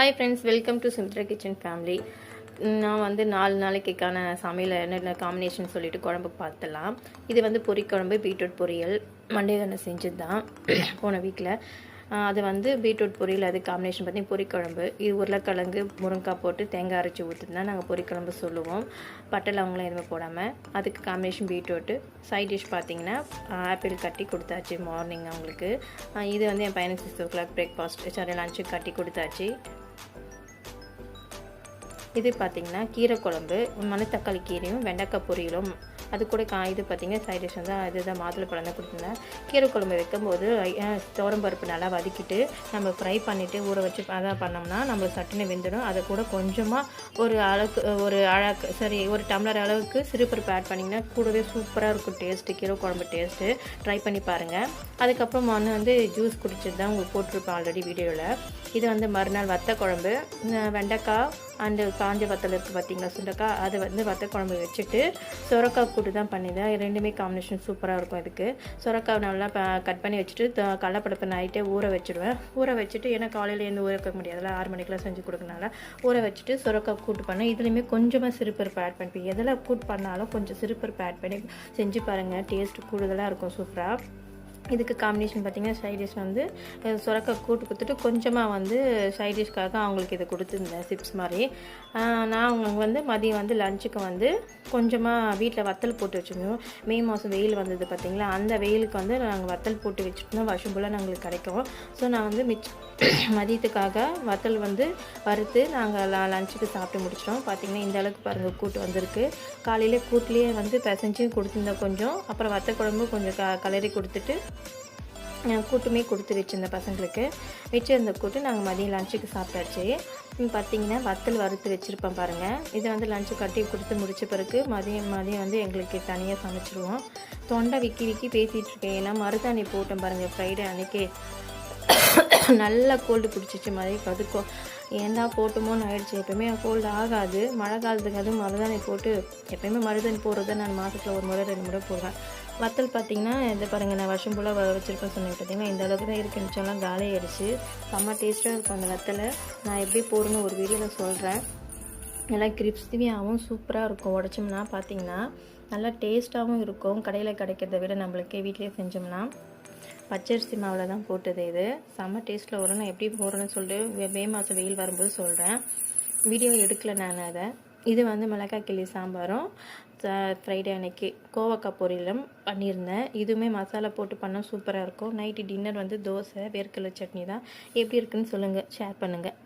Hi friends, welcome to Simthra kitchen family. நான் வந்து 4 நாளைக்கான சமையல் என்னென்ன காம்பினேஷன் சொல்லிட்டு குழம்பு பார்த்துலாம். இது வந்து பொரிக்குழம்பு, பீட்ரூட் பொரியல் மண்டே செஞ்சது தான் போன வீக்கில். அது வந்து பீட்ரூட் பொரியல், அது காம்பினேஷன் பார்த்திங்கன்னா பொரிக்குழம்பு. இது உருளைக்கிழங்கு முருங்காய் போட்டு தேங்காய் அரைச்சி ஊற்றுட்டு தான் நாங்கள் பொரிக்குழம்பு சொல்லுவோம். பட்டை லவங்கலாம் எதுவுமே போடாமல். அதுக்கு காம்பினேஷன் பீட்ரூட்டு. சைட் டிஷ் பார்த்திங்கன்னா ஆப்பிள் கட்டி கொடுத்தாச்சு மார்னிங் அவங்களுக்கு. இது வந்து என் பையனுக்கு 6 o'clock பிரேக்ஃபாஸ்ட் லஞ்சுக்கு கட்டி கொடுத்தாச்சு. இது பார்த்திங்கன்னா கீரை குழம்பு, மணத்தக்காளி கீரையும் வெண்டைக்காய் பொரியலும். அது கூட இது பார்த்திங்கன்னா சைட் டிஷ் வந்து இதுதான் மாதுளப்பழம் தான் கொடுத்துருந்தேன். கீரை குழம்பு வைக்கும்போது துவரம்பருப்பு நல்லா வதக்கிட்டு நம்ம ஃப்ரை பண்ணிவிட்டு ஊற வச்சு அதான் பண்ணோம்னா நம்ம சட்டுன்னு வெந்துடும். அதை கூட கொஞ்சமாக ஒரு டம்ளர் அளவுக்கு சிறுபருப்பு ஆட் பண்ணிங்கன்னா கூடவே சூப்பராக இருக்கும் டேஸ்ட்டு, கீரை குழம்பு டேஸ்ட்டு. ட்ரை பண்ணி பாருங்கள். அதுக்கப்புறம் வந்து ஜூஸ் குடிச்சது தான் உங்களுக்கு போட்டிருப்பேன் ஆல்ரெடி வீடியோவில். இது வந்து மறுநாள் வத்த குழம்பு, வெண்டைக்காய் அண்டு காஞ்ச வத்தல் இருக்குது பார்த்திங்களா, சுண்டைக்காய். அது வந்து வத்த குழம்பு வச்சுட்டு சுரக்காய் கூட்டு தான் பண்ணிதான். ரெண்டுமே காம்பினேஷன் சூப்பராக இருக்கும். இதுக்கு சுரக்காய் நல்லா கட் பண்ணி வச்சுட்டு கடலைப்பருப்பு நைட்டே ஊற வச்சுடுவேன். ஊற வச்சுட்டு ஏன்னா காலையில் எழுந்து ஊற வைக்க முடியாதுல்ல, 6 மணிக்கெலாம் செஞ்சு கொடுக்கறனால ஊற வச்சுட்டு சுரக்காய் கூட்டு பண்ணேன். இதுலேயுமே கொஞ்சமாக சிறுபருப்பு ஆட் பண்ணிப்பேன். எதில் கூட்டு பண்ணாலும் கொஞ்சம் சிறுபருப்பு ஆட் பண்ணி செஞ்சு பாருங்கள், டேஸ்ட்டு கூடுதலாக இருக்கும், சூப்பராக. இதுக்கு காம்பினேஷன் பார்த்திங்கன்னா சைட் டிஷ் வந்து சுரக்காய் கூட்டு கொடுத்துட்டு கொஞ்சமாக வந்து சைட் டிஷ்க்காக அவங்களுக்கு இதை கொடுத்துருந்தேன் சிப்ஸ் மாதிரி. நான் அவங்களுக்கு வந்து மதியம் வந்து லஞ்சுக்கு வந்து கொஞ்சமாக வீட்டில் வத்தல் போட்டு வச்சுருந்தோம். மே மாதம் வெயில் வந்தது பார்த்திங்களா, அந்த வெயிலுக்கு வந்து நாங்கள் வத்தல் போட்டு வச்சுருந்தோம். வருஷம் போல் நாங்களுக்கு கிடைக்கும். ஸோ நான் வந்து மதியத்துக்காக வத்தல் வந்து வறுத்து நாங்கள் லஞ்சுக்கு சாப்பிட்டு முடிச்சிட்டோம். பார்த்திங்கன்னா இந்த அளவுக்கு பாருங்கள் கூட்டு வந்திருக்கு. காலையில் கூட்டிலேயே வந்து பிசைஞ்சு கொடுத்துருந்தேன் கொஞ்சம். அப்புறம் வத்த குழம்பு கொஞ்சம் கலரி கொடுத்துட்டு கூட்டுமே கொடுத்து வச்சுருந்தேன் பசங்களுக்கு. வச்சுருந்த கூட்டு நாங்கள் மதியம் லஞ்சுக்கு சாப்பிட்டாச்சு. பார்த்திங்கன்னா வத்தல் வறுத்து வச்சுருப்பேன் பாருங்கள். இதை வந்து லஞ்சு கட்டி கொடுத்து முடித்த பிறகு மதியம் வந்து எங்களுக்கு தனியாக சமைச்சிடுவோம். தொண்டை விக்கி பேசிகிட்ருக்கேன். ஏன்னா மருதாணி போட்டேன் பாருங்கள் ஃப்ரைடே அன்றைக்கி. நல்லா கோல்டு பிடிச்சிச்சு மாதிரி கதுக்கும். ஏன்டா போட்டுமோன்னு ஆயிடுச்சு. எப்போயுமே கோல்டு ஆகாது. மழை காலத்துக்கு அதுவும் மருதாணி போட்டு எப்போயுமே மருதாணி போடுறத நான் மாதத்தில் 1 முறை 2 முறை போடுவேன். வத்தல் பார்த்திங்கன்னா இதை பாருங்கள், நான் வருஷம் போல் வச்சுருப்பேன் சொன்னேன் பார்த்திங்கன்னா. இந்த அளவுக்கு தான் இருக்குன்னு சொன்னால் காலி ஆயிடுச்சு. செம்ம டேஸ்ட்டாக இருக்கும் அந்த வத்தலை. நான் எப்படி போடுன்னு ஒரு வீடியோவில் சொல்கிறேன். எல்லாம் கிரிப்ஸியாகவும் சூப்பராக இருக்கும். உடச்சோம்னா பார்த்திங்கன்னா நல்லா டேஸ்ட்டாகவும் இருக்கும். கடையில் கிடைக்கிறத விட நம்மளுக்கே வீட்லேயே செஞ்சோம்னா. பச்சரிசி மாவில் தான் போட்டது. இது செம்ம டேஸ்ட்டில் வரும். நான் எப்படி போடுறேன்னு சொல்லிட்டு மே மாதம் வெயில் வரும்போது சொல்கிறேன். வீடியோ எடுக்கலை நான் அதை. இது வந்து மிளகாய் கிள்ளி சாம்பாரும் ஃப்ரைடே அன்னைக்கு கோவக்காய் பொரியலும் பண்ணியிருந்தேன். இதுவுமே மசாலா போட்டு பண்ணால் சூப்பராக இருக்கும். நைட்டு டின்னர் வந்து தோசை வேர்க்கடலை சட்னி தான். எப்படி இருக்குன்னு சொல்லுங்கள், ஷேர் பண்ணுங்கள்.